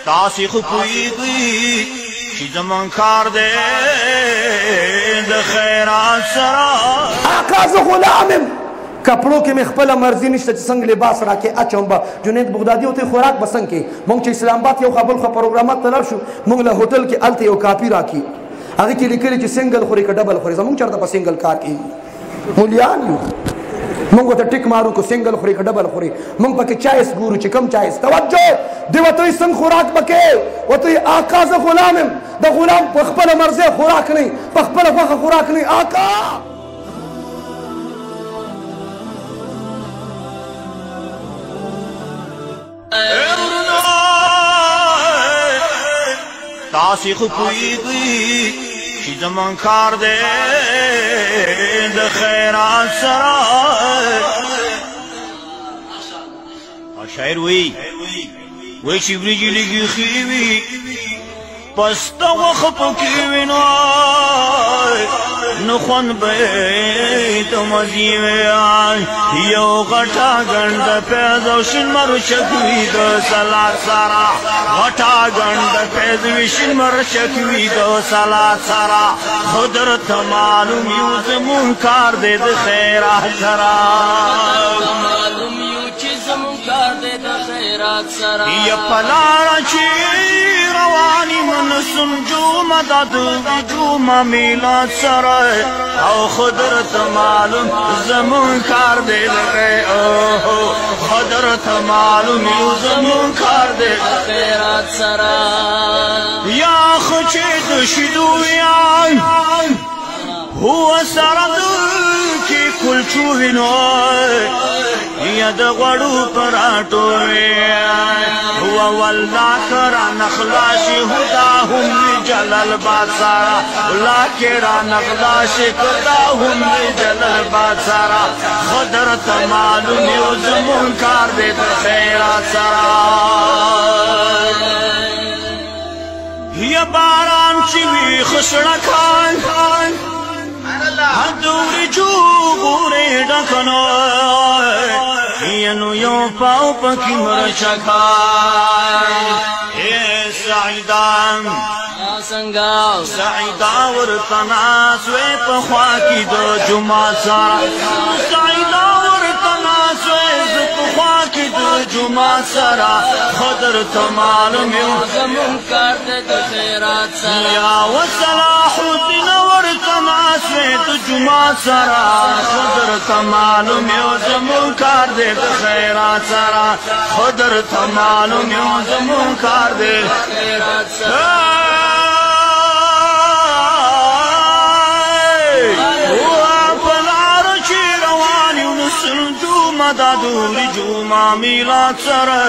تاسی خو پویگی چی زمان کار دے د خیرات سرا آقا ز غلامم کپڑوں کې مې خپله مرضي نشته چې څنګه لباس راکې اچوم به جنید بغدادي ورته خوراک به څنګه کې مونږ چې اسلام آباد یو خبل خو پروګرامات ته لاړ شو مونږ له هوټل کې هلته یو کاپي راکړي هغې کې لیکلي چې سنګل خوري که ډبل خوري زمونږ چېرته په سنګل کار کېږي مولیان یو مونږ ورته ټیک مارو که سنګل خوري که ډبل خوري مونږ پکې چایس ګورو چې کم چایس توجه دی ورته وایي څنګه خوراک به کوې ورته وایي آقا زه غلام یم د غلام په خپله مرضۍ خوراک نه په خپله غوښه خوراک نه آقا تاسی خو پویگی چی زمان کار دے د خیرات سرا شاعر وی چی بریجی لگی خیوی پستا وخ پکی نوای نخون بیت مزیوی یو غٹا گند پیزو شن مرو شکوی دو سلات سارا غٹا گند پیزو شن مرو شکوی دو سلات سارا خدرت معلوم یوز منکار دے د خیرات سرا معلوم یو چیز منکار دے د خیرات سرا یا پلارا چی روانی منسم جو مدد جو میلاد سرا او خدرت معلوم زمون کار دے لگے او خدرت معلوم یو زمون کار دے خیرات سرا یا خچے دشدو یا هو سرد کی کلچوی نوی یا د غړو پراټوی هو والله کرا نخلاشی هداهم جلال باسارا لا کرا نخلاشی هداهم جلال باسارا خدرت معلوم یو زمون کار دے د خیرات سرا یا باران چی وی خسړکان دوری جو بوری ڈکنو ینو یو پاو پکی مرچکا اے سعیدان سنگاو سعیدا ورطنا سوی پخوا کی دو جمعہ سارا سعیدا ورطنا سوی پخوا کی دو جمعہ سارا خدر تمالم یو زمون کار دے د خیرات سرا یا وصلاح الدین ورطنا سوی دو جمعہ سارا خدر تمالم یو زمون کار دے د خیرات سارا خدر تمالم یو زمون کار دے خیرات سرا دوری جمعہ میلاد سرا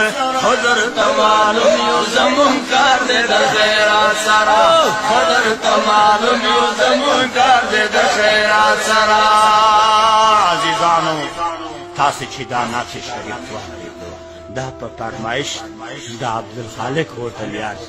حضرت معلوم یو زمون کار دے د خیرات سرا حضرت معلوم یو زمون کار دے د خیرات سرا عزیزانو تاسو چې دا نقش شریف واخلئ دا په فرمایش د عبدالخالق هوټل یاد